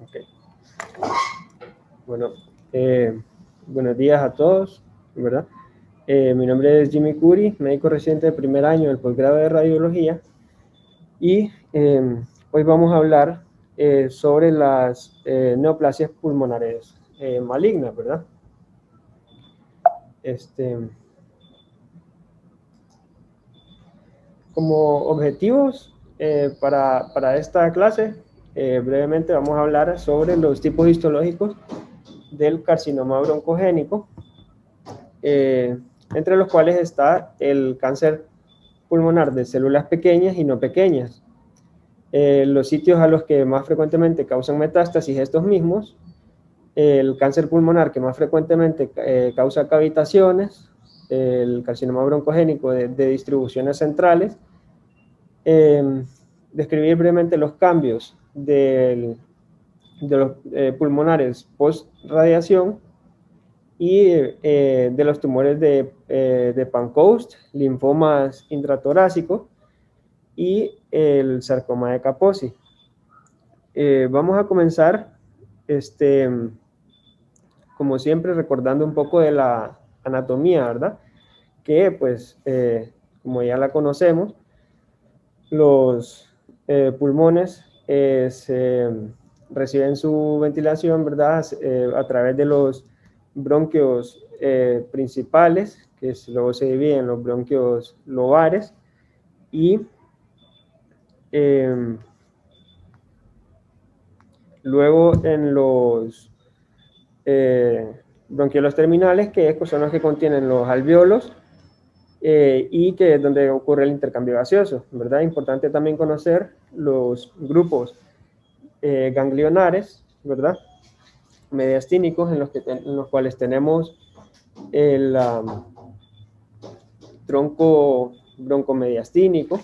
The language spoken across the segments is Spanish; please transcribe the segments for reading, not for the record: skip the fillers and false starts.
Okay. Bueno, buenos días a todos, ¿verdad? Mi nombre es Jimmy Curi, médico residente de primer año del posgrado de radiología, y hoy vamos a hablar sobre las neoplasias pulmonares malignas, ¿verdad? Como objetivos para esta clase, brevemente vamos a hablar sobre los tipos histológicos del carcinoma broncogénico, entre los cuales está el cáncer pulmonar de células pequeñas y no pequeñas. Los sitios a los que más frecuentemente causan metástasis estos mismos, el cáncer pulmonar que más frecuentemente causa cavitaciones, el carcinoma broncogénico de distribuciones centrales. Describir brevemente los cambios de los pulmonares post-radiación y de los tumores de Pancoast, linfomas intratorácicos y el sarcoma de Kaposi. Vamos a comenzar, como siempre, recordando un poco de la anatomía, ¿verdad? Que, pues, como ya la conocemos, los pulmones reciben su ventilación, ¿verdad? A través de los bronquios principales, que luego se dividen en los bronquios lobares, y luego en los bronquiolos terminales, que son los que contienen los alvéolos, y que es donde ocurre el intercambio gaseoso, ¿verdad? Importante también conocer los grupos ganglionares, ¿verdad? Mediastínicos, en los cuales tenemos el tronco broncomediastínico,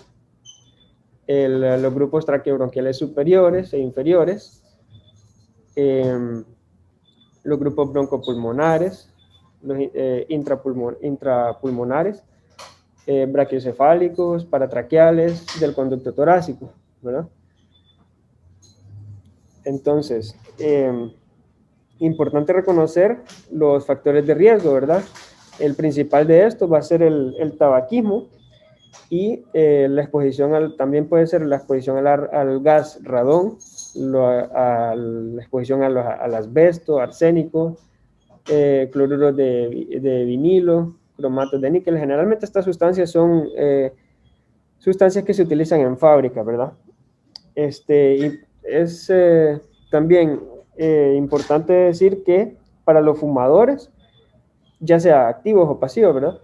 los grupos traqueobronquiales superiores e inferiores, los grupos broncopulmonares, los intrapulmonares, brachiocefálicos, paratraqueales, del conducto torácico, ¿verdad? Entonces, importante reconocer los factores de riesgo, ¿verdad? El principal de esto va a ser el tabaquismo y la exposición también puede ser la exposición al gas radón, la exposición al asbesto, arsénico, cloruro de vinilo, cromatos de níquel. Generalmente estas sustancias son sustancias que se utilizan en fábrica, ¿verdad? Y es también importante decir que para los fumadores, ya sea activos o pasivos, ¿verdad?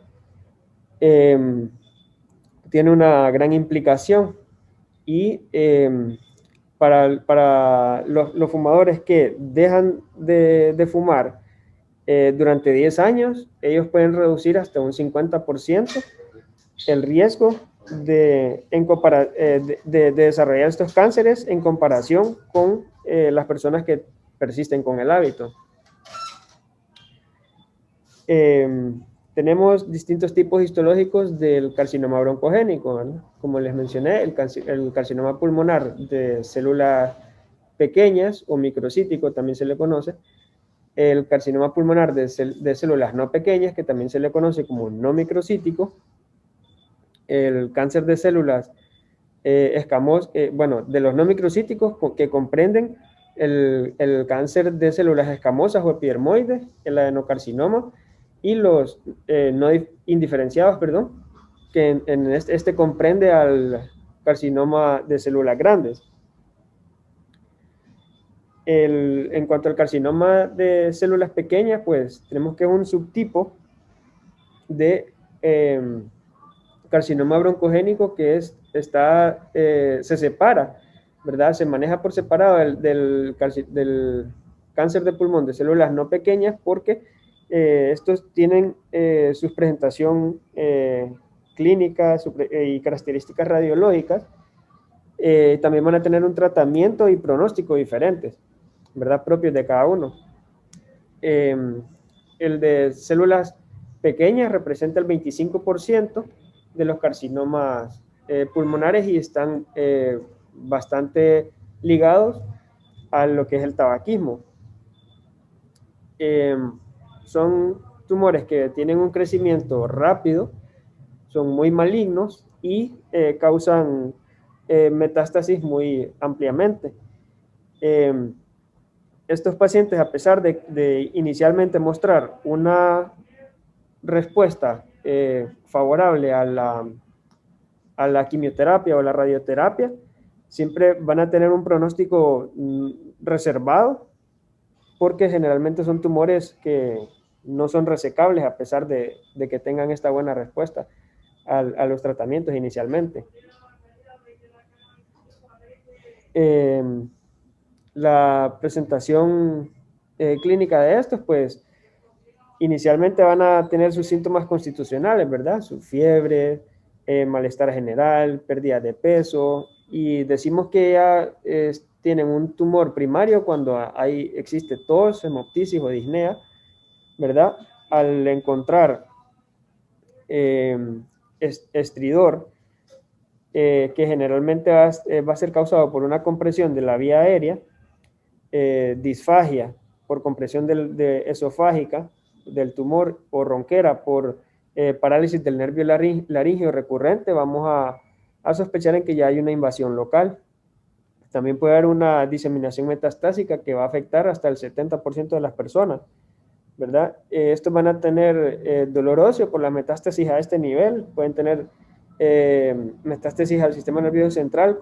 Tiene una gran implicación, y para los fumadores que dejan de fumar durante 10 años, ellos pueden reducir hasta un 50% el riesgo de desarrollar estos cánceres en comparación con las personas que persisten con el hábito. Tenemos distintos tipos histológicos del carcinoma broncogénico, ¿verdad? Como les mencioné, el carcinoma pulmonar de células pequeñas o microcítico también se le conoce, el carcinoma pulmonar de células no pequeñas, que también se le conoce como no microcítico, el cáncer de células de los no microcíticos, que comprenden el cáncer de células escamosas o epidermoides, el adenocarcinoma, y los no indiferenciados, perdón, que en este comprende al carcinoma de células grandes. En cuanto al carcinoma de células pequeñas, pues tenemos que es un subtipo de carcinoma broncogénico que se separa, ¿verdad? Se maneja por separado del cáncer de pulmón de células no pequeñas, porque estos tienen su presentación clínica y características radiológicas. También van a tener un tratamiento y pronóstico diferentes, ¿verdad? Propios de cada uno. El de células pequeñas representa el 25% de los carcinomas pulmonares, y están bastante ligados a lo que es el tabaquismo. Son tumores que tienen un crecimiento rápido, son muy malignos y causan metástasis muy ampliamente. Estos pacientes, a pesar de inicialmente mostrar una respuesta favorable a la quimioterapia o la radioterapia, siempre van a tener un pronóstico reservado, porque generalmente son tumores que no son resecables a pesar de que tengan esta buena respuesta a los tratamientos inicialmente. La presentación clínica de estos, pues inicialmente van a tener sus síntomas constitucionales, ¿verdad? Su fiebre, malestar general, pérdida de peso, y decimos que ya tienen un tumor primario cuando existe tos, hemoptisis o disnea, ¿verdad? Al encontrar estridor, que generalmente va a ser causado por una compresión de la vía aérea, disfagia por compresión esofágica del tumor o ronquera por parálisis del nervio laríngeo recurrente, vamos a sospechar en que ya hay una invasión local. También puede haber una diseminación metastásica que va a afectar hasta el 70% de las personas, ¿verdad? Estos van a tener dolor óseo por la metástasis a este nivel, pueden tener metástasis al sistema nervioso central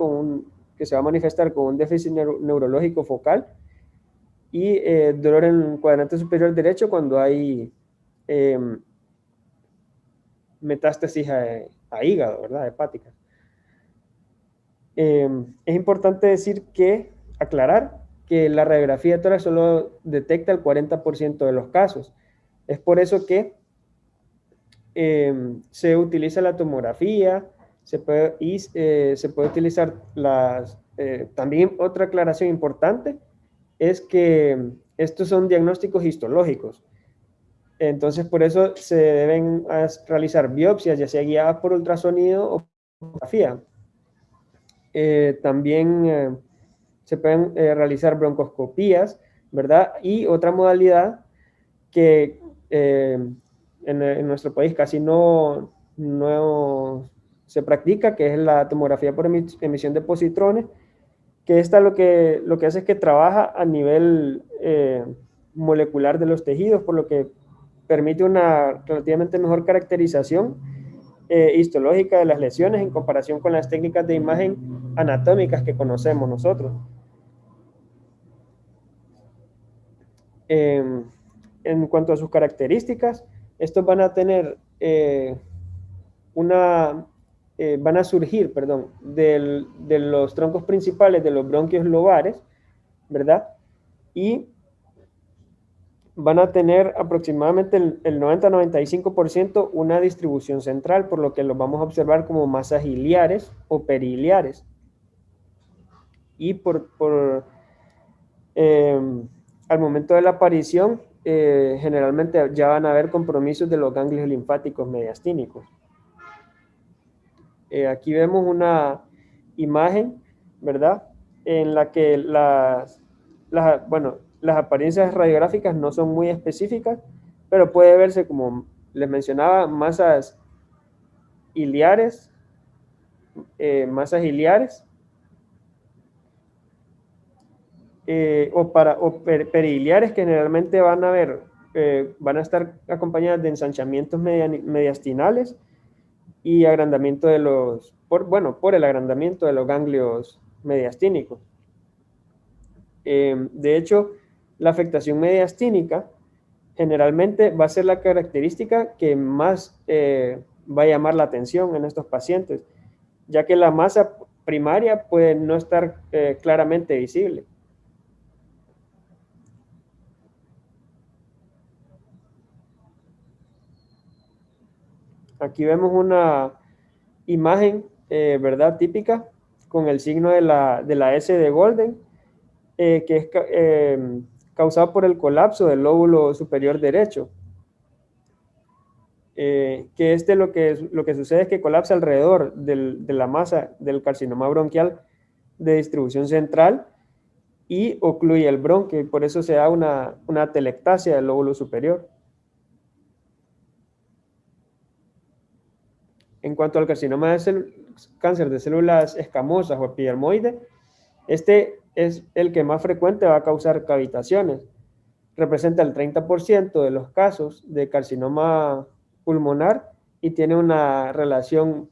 que se va a manifestar con un déficit neurológico focal, y dolor en el cuadrante superior derecho cuando hay metástasis a hígado, ¿verdad? Hepática. Es importante aclarar que la radiografía de tórax solo detecta el 40% de los casos. Es por eso que se utiliza la tomografía, se puede utilizar también otra aclaración importante es que estos son diagnósticos histológicos. Entonces, por eso se deben realizar biopsias, ya sea guiadas por ultrasonido o tomografía. También se pueden realizar broncoscopías, ¿verdad? Y otra modalidad que en nuestro país casi no se practica, que es la tomografía por emisión de positrones, que esta lo que hace es que trabaja a nivel molecular de los tejidos, por lo que permite una relativamente mejor caracterización histológica de las lesiones en comparación con las técnicas de imagen anatómicas que conocemos nosotros. En cuanto a sus características, estos van a tener van a surgir, perdón, de los troncos principales de los bronquios lobares, ¿verdad? Y van a tener aproximadamente el 90-95% una distribución central, por lo que los vamos a observar como masas iliares o periliares. Y al momento de la aparición, generalmente ya van a haber compromisos de los ganglios linfáticos mediastínicos. Aquí vemos una imagen, ¿verdad? En la que las apariencias radiográficas no son muy específicas, pero puede verse, como les mencionaba, masas iliares, o periliares, que generalmente van a estar acompañadas de ensanchamientos mediastinales y agrandamiento por el agrandamiento de los ganglios mediastínicos. De hecho, la afectación mediastínica generalmente va a ser la característica que más va a llamar la atención en estos pacientes, ya que la masa primaria puede no estar claramente visible. Aquí vemos una imagen, ¿verdad? Típica, con el signo de la S de Golden, que es causado por el colapso del lóbulo superior derecho. Que lo que sucede es que colapsa alrededor de la masa del carcinoma bronquial de distribución central, y ocluye el bronquio, y por eso se da una atelectasia del lóbulo superior. En cuanto al carcinoma de cáncer de células escamosas o epidermoides, este es el que más frecuente va a causar cavitaciones. Representa el 30% de los casos de carcinoma pulmonar y tiene una relación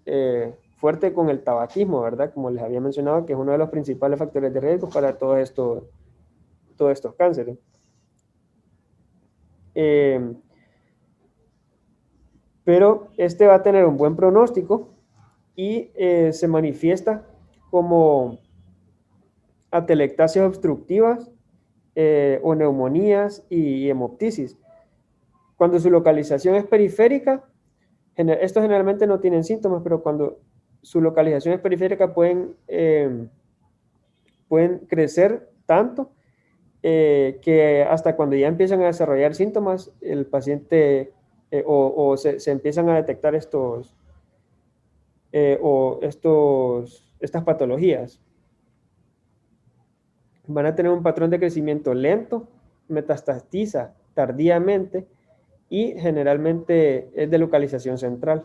fuerte con el tabaquismo, ¿verdad? Como les había mencionado, que es uno de los principales factores de riesgo para todos estos cánceres. Pero este va a tener un buen pronóstico y se manifiesta como atelectasias obstructivas o neumonías y hemoptisis. Cuando su localización es periférica, estos generalmente no tienen síntomas, pero cuando su localización es periférica pueden crecer tanto que hasta cuando ya empiezan a desarrollar síntomas, el paciente o se empiezan a detectar estas patologías. Van a tener un patrón de crecimiento lento, metastatiza tardíamente y generalmente es de localización central.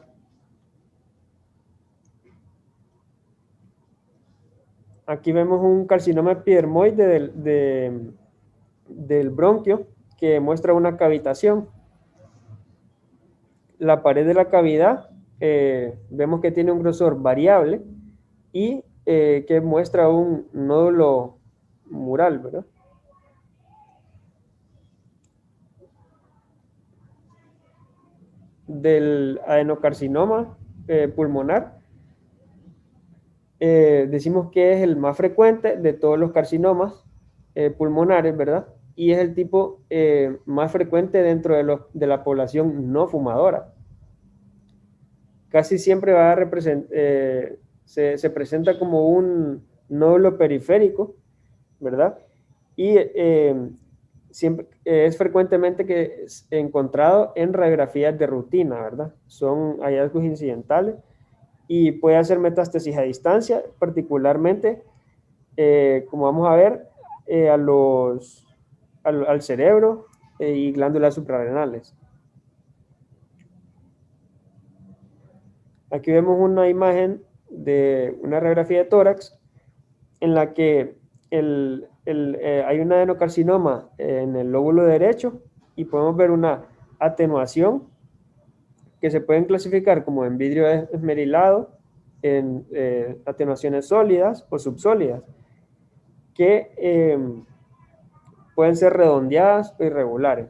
Aquí vemos un carcinoma epidermoide del bronquio que muestra una cavitación. La pared de la cavidad vemos que tiene un grosor variable y que muestra un nódulo mural, ¿verdad? Del adenocarcinoma pulmonar, decimos que es el más frecuente de todos los carcinomas pulmonares, ¿verdad? Y es el tipo más frecuente dentro de la población no fumadora. Casi siempre se presenta como un nódulo periférico, ¿verdad? Y siempre, es frecuentemente que es encontrado en radiografías de rutina, ¿verdad? Son hallazgos incidentales y puede hacer metástasis a distancia, particularmente, como vamos a ver, al cerebro y glándulas suprarrenales. Aquí vemos una imagen de una radiografía de tórax en la que hay un adenocarcinoma en el lóbulo derecho y podemos ver una atenuación que se pueden clasificar como en vidrio esmerilado, en atenuaciones sólidas o subsólidas, que pueden ser redondeadas o irregulares.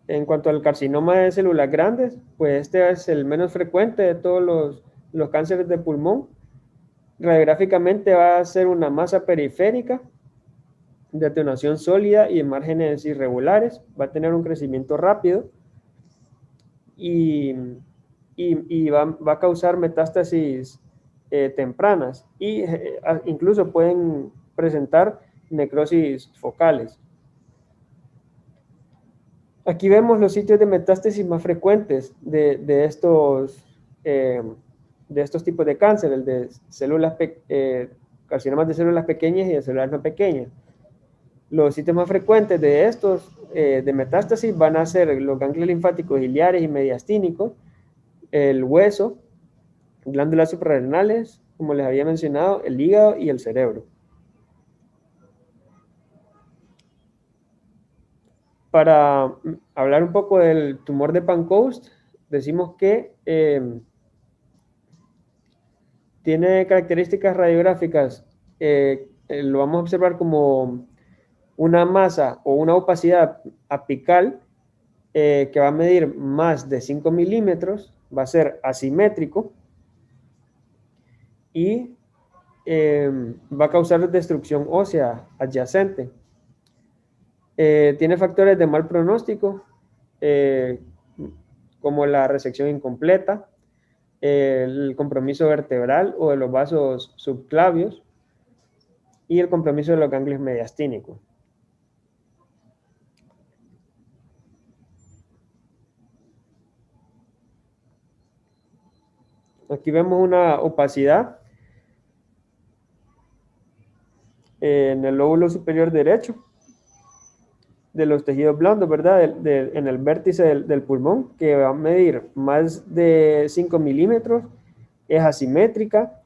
En cuanto al carcinoma de células grandes, pues este es el menos frecuente de todos los cánceres de pulmón. Radiográficamente va a ser una masa periférica de atenuación sólida y en márgenes irregulares. Va a tener un crecimiento rápido y va a causar metástasis tempranas y incluso pueden presentar necrosis focales. Aquí vemos los sitios de metástasis más frecuentes de estos tipos de cáncer, el de carcinomas de células pequeñas y de células no pequeñas. Los sitios más frecuentes de estos de metástasis van a ser los ganglios linfáticos biliares y mediastínicos, el hueso, glándulas suprarrenales, como les había mencionado, el hígado y el cerebro. Para hablar un poco del tumor de Pancoast, decimos que tiene características radiográficas, lo vamos a observar como una masa o una opacidad apical que va a medir más de 5 milímetros, va a ser asimétrico y va a causar destrucción ósea adyacente. Tiene factores de mal pronóstico, como la resección incompleta, el compromiso vertebral o de los vasos subclavios y el compromiso de los ganglios mediastínicos. Aquí vemos una opacidad en el lóbulo superior derecho de los tejidos blandos, ¿verdad? En el vértice del pulmón, que va a medir más de 5 milímetros, es asimétrica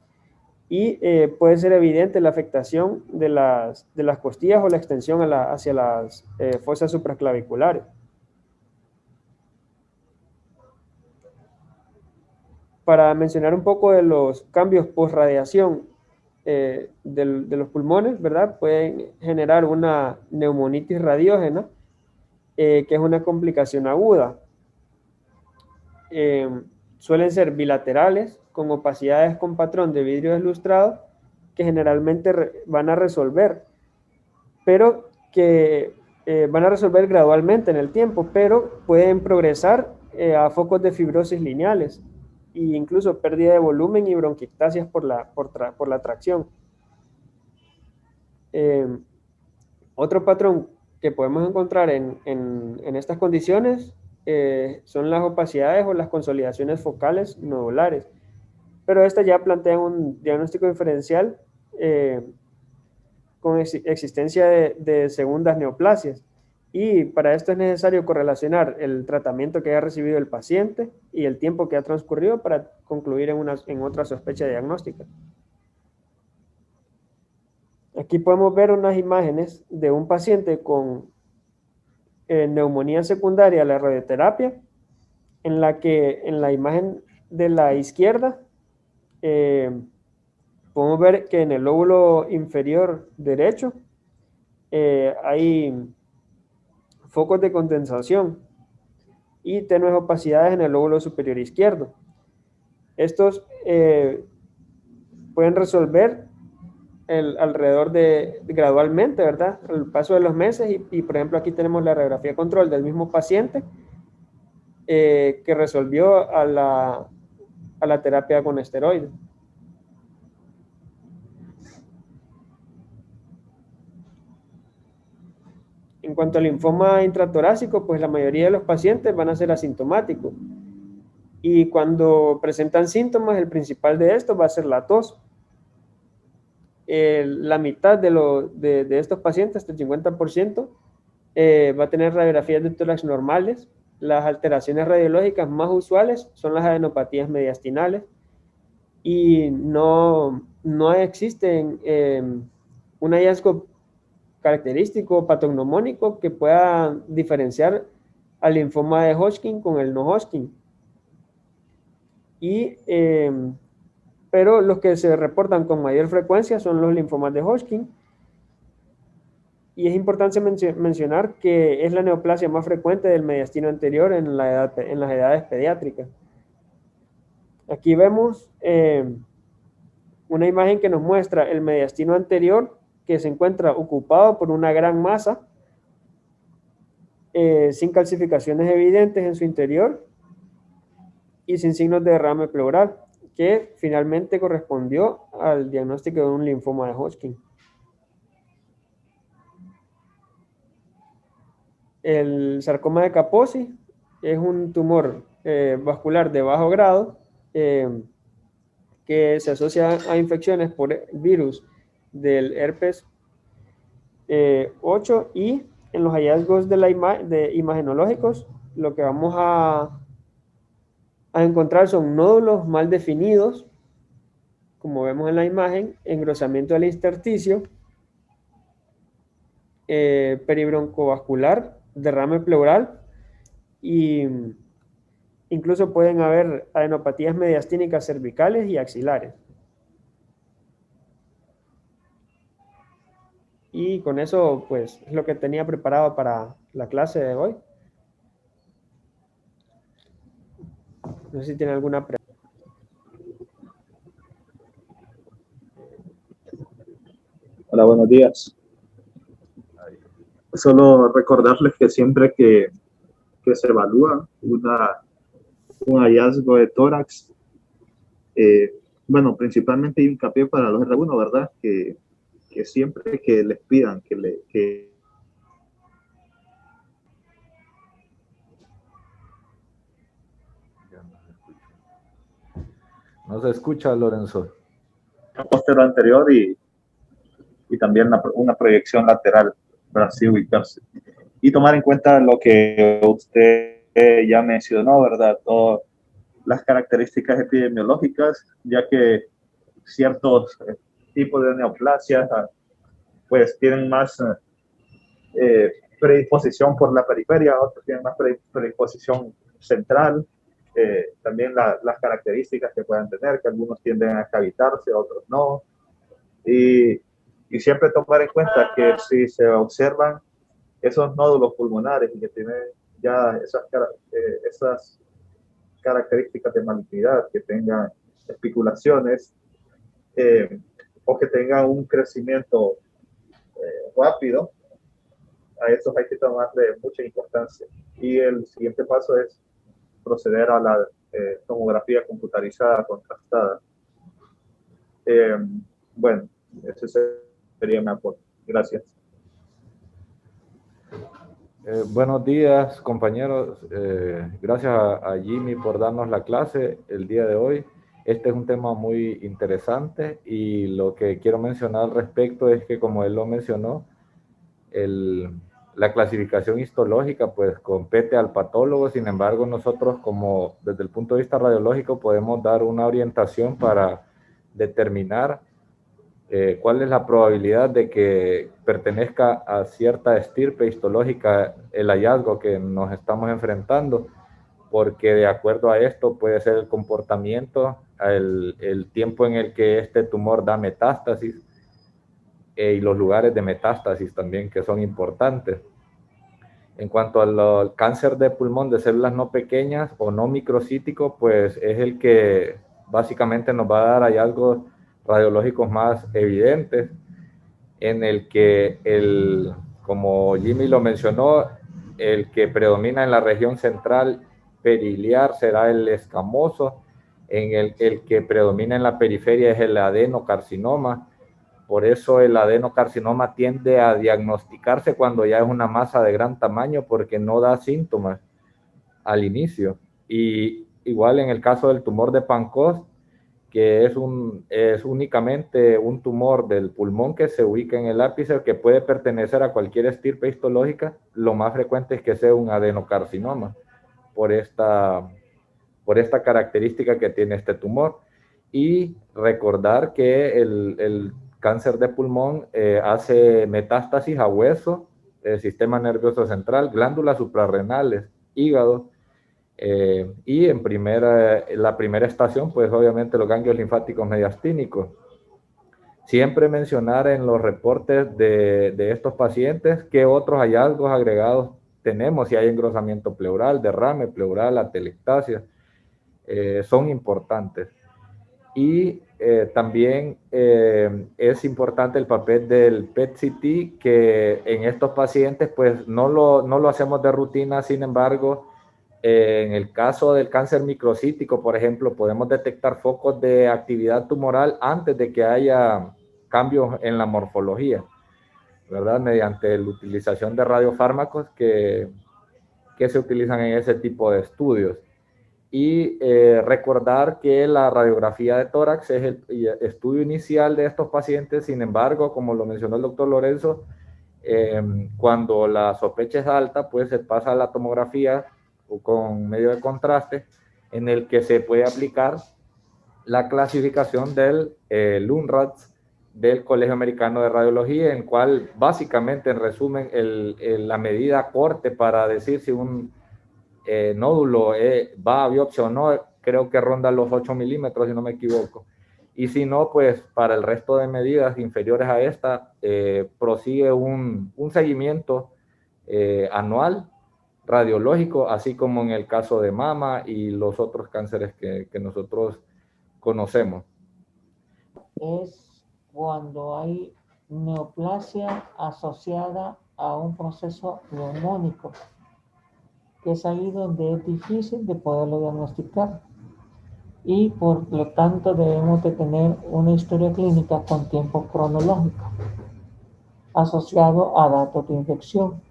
y puede ser evidente la afectación de las costillas o la extensión hacia las fosas supraclaviculares. Para mencionar un poco de los cambios post-radiación de los pulmones, ¿verdad? Pueden generar una neumonitis radiógena, que es una complicación aguda. Eh, Suelen ser bilaterales, con opacidades con patrón de vidrio deslustrado, que generalmente van a resolver, pero que van a resolver gradualmente en el tiempo, pero pueden progresar a focos de fibrosis lineales e incluso pérdida de volumen y bronquiectasias por la tracción. Eh, Otro patrón que podemos encontrar en estas condiciones son las opacidades o las consolidaciones focales nodulares, pero estas ya plantean un diagnóstico diferencial eh, con existencia de segundas neoplasias. Y para esto es necesario correlacionar el tratamiento que haya recibido el paciente y el tiempo que ha transcurrido para concluir en otra sospecha diagnóstica. Aquí podemos ver unas imágenes de un paciente con neumonía secundaria a la radioterapia, en la que en la imagen de la izquierda eh, podemos ver que en el lóbulo inferior derecho hay focos de condensación y tenues opacidades en el lóbulo superior izquierdo. Estos pueden resolver alrededor gradualmente, ¿verdad? Al paso de los meses y, por ejemplo, aquí tenemos la radiografía control del mismo paciente que resolvió a la terapia con esteroides. En cuanto al linfoma intratorácico, pues la mayoría de los pacientes van a ser asintomáticos. Y cuando presentan síntomas, el principal de esto va a ser la tos. La mitad de estos pacientes, el 50%, va a tener radiografías de tórax normales. Las alteraciones radiológicas más usuales son las adenopatías mediastinales y no existen un hallazgo característico patognomónico que pueda diferenciar al linfoma de Hodgkin con el no Hodgkin. Pero los que se reportan con mayor frecuencia son los linfomas de Hodgkin. Y es importante mencionar que es la neoplasia más frecuente del mediastino anterior en las edades pediátricas. Aquí vemos una imagen que nos muestra el mediastino anterior que se encuentra ocupado por una gran masa sin calcificaciones evidentes en su interior y sin signos de derrame pleural, que finalmente correspondió al diagnóstico de un linfoma de Hodgkin. El sarcoma de Kaposi es un tumor vascular de bajo grado que se asocia a infecciones por virus del herpes 8 y en los hallazgos de imagenológicos lo que vamos a encontrar son nódulos mal definidos, como vemos en la imagen, engrosamiento del intersticio, peribroncovascular, derrame pleural y incluso pueden haber adenopatías mediastínicas cervicales y axilares. Y con eso, pues, es lo que tenía preparado para la clase de hoy. No sé si tienen alguna pregunta. Hola, buenos días. Solo recordarles que siempre que se evalúa un hallazgo de tórax, bueno, principalmente hincapié para los R1, ¿verdad? Que siempre que les pidan que No se escucha, Lorenzo. Postero anterior y también una proyección lateral para así ubicarse. Y tomar en cuenta lo que usted ya mencionó, ¿verdad? Todas las características epidemiológicas, ya que ciertos tipos de neoplasias pues tienen más predisposición por la periferia, otros tienen más predisposición central. También las características que puedan tener, que algunos tienden a cavitarse, otros no. Y siempre tomar en cuenta que si se observan esos nódulos pulmonares y que tienen ya esas características de malignidad, que tengan especulaciones o que tengan un crecimiento rápido, a esos hay que tomarle mucha importancia. Y el siguiente paso es proceder a la tomografía computarizada contrastada. Bueno, ese sería mi aporte. Gracias. Buenos días, compañeros. Gracias a Jimmy por darnos la clase el día de hoy. Este es un tema muy interesante y lo que quiero mencionar al respecto es que, como él lo mencionó, la clasificación histológica pues compete al patólogo. Sin embargo, nosotros, como desde el punto de vista radiológico, podemos dar una orientación para determinar cuál es la probabilidad de que pertenezca a cierta estirpe histológica el hallazgo que nos estamos enfrentando, porque de acuerdo a esto puede ser el comportamiento, el tiempo en el que este tumor da metástasis y los lugares de metástasis también, que son importantes. En cuanto al cáncer de pulmón de células no pequeñas o no microcítico, pues es el que básicamente nos va a dar hallazgos radiológicos más evidentes, en el que, como Jimmy lo mencionó, el que predomina en la región central periliar será el escamoso, en el que predomina en la periferia es el adenocarcinoma. Por eso el adenocarcinoma tiende a diagnosticarse cuando ya es una masa de gran tamaño, porque no da síntomas al inicio. Y igual en el caso del tumor de Pancoast, que es únicamente un tumor del pulmón que se ubica en el ápice, que puede pertenecer a cualquier estirpe histológica, lo más frecuente es que sea un adenocarcinoma por esta característica que tiene este tumor. Y recordar que el cáncer de pulmón hace metástasis a hueso, sistema nervioso central, glándulas suprarrenales, hígado, y la primera estación, pues obviamente los ganglios linfáticos mediastínicos. Siempre mencionar en los reportes de estos pacientes qué otros hallazgos agregados tenemos, si hay engrosamiento pleural, derrame pleural, atelectasia, son importantes. Y también es importante el papel del PET-CT, que en estos pacientes pues no lo hacemos de rutina. Sin embargo, en el caso del cáncer microcítico, por ejemplo, podemos detectar focos de actividad tumoral antes de que haya cambios en la morfología, ¿verdad? Mediante la utilización de radiofármacos que se utilizan en ese tipo de estudios. Y recordar que la radiografía de tórax es el estudio inicial de estos pacientes. Sin embargo, como lo mencionó el doctor Lorenzo, cuando la sospecha es alta, pues se pasa a la tomografía con medio de contraste, en el que se puede aplicar la clasificación del LUNRATS del Colegio Americano de Radiología, en cual básicamente, en resumen, la medida corte para decir si un nódulo va a biopsia o no, creo que ronda los 8 milímetros, si no me equivoco. Y si no, pues para el resto de medidas inferiores a esta, prosigue un seguimiento anual radiológico, así como en el caso de mama y los otros cánceres que nosotros conocemos. Es cuando hay neoplasia asociada a un proceso neumónico, que es ahí donde es difícil de poderlo diagnosticar, y por lo tanto debemos de tener una historia clínica con tiempo cronológico asociado a datos de infección.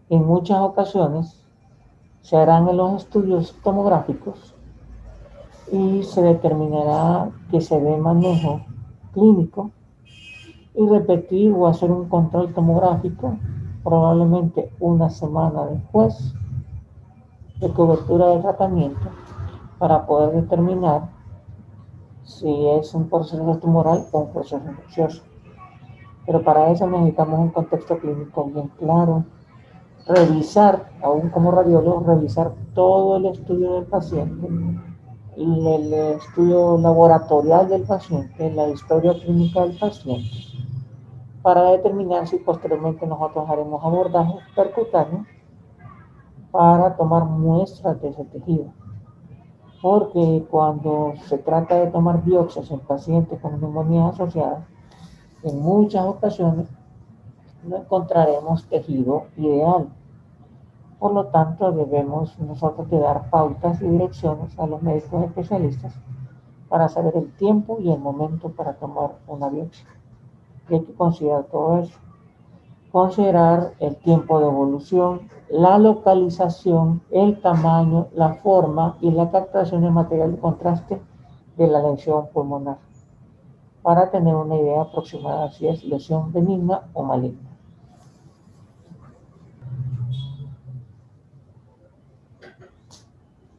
En muchas ocasiones se harán en los estudios tomográficos y se determinará que se dé manejo clínico y repetir o hacer un control tomográfico probablemente una semana después de cobertura del tratamiento para poder determinar si es un proceso tumoral o un proceso infeccioso. Pero para eso necesitamos un contexto clínico bien claro, revisar, aún como radiólogo, revisar todo el estudio del paciente, el estudio laboratorial del paciente, la historia clínica del paciente, para determinar si posteriormente nosotros haremos abordajes percutáneos para tomar muestras de ese tejido. Porque cuando se trata de tomar biopsias en pacientes con neumonías asociadas, en muchas ocasiones no encontraremos tejido ideal. Por lo tanto, debemos nosotros de dar pautas y direcciones a los médicos especialistas para saber el tiempo y el momento para tomar una biopsia. Y hay que considerar todo eso. Considerar el tiempo de evolución, la localización, el tamaño, la forma y la captación del material de contraste de la lesión pulmonar para tener una idea aproximada si es lesión benigna o maligna.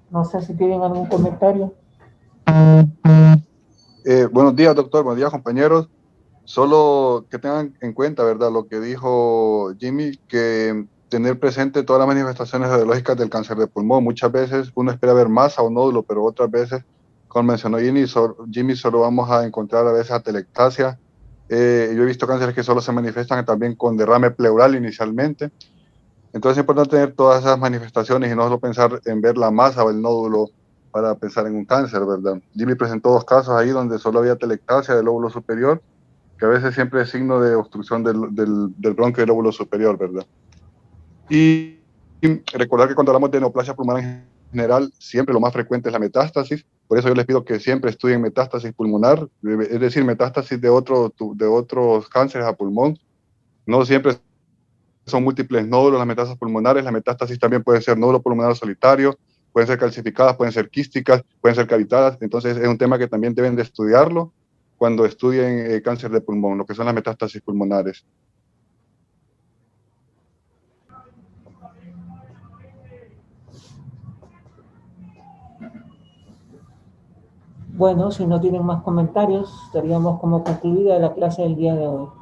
No sé si tienen algún comentario. Buenos días, doctor. Buenos días, compañeros. Solo que tengan en cuenta, ¿verdad? Lo que dijo Jimmy, que tener presente todas las manifestaciones radiológicas del cáncer de pulmón. Muchas veces uno espera ver masa o nódulo, pero otras veces, como mencionó Jimmy, solo vamos a encontrar a veces atelectasia. Yo he visto cánceres que solo se manifiestan también con derrame pleural inicialmente. Entonces es importante tener todas esas manifestaciones y no solo pensar en ver la masa o el nódulo para pensar en un cáncer, ¿verdad? Jimmy presentó 2 casos ahí donde solo había atelectasia del lóbulo superior, que a veces siempre es signo de obstrucción del bronquio del lóbulo superior, ¿verdad? Y recordar que cuando hablamos de neoplasia pulmonar en general, siempre lo más frecuente es la metástasis. Por eso yo les pido que siempre estudien metástasis pulmonar, es decir, metástasis de otros cánceres a pulmón. No siempre son múltiples nódulos las metástasis pulmonares. La metástasis también puede ser nódulo pulmonar solitario, pueden ser calcificadas, pueden ser quísticas, pueden ser cavitadas. Entonces es un tema que también deben de estudiarlo cuando estudien cáncer de pulmón, lo que son las metástasis pulmonares. Bueno, si no tienen más comentarios, estaríamos como concluida la clase del día de hoy.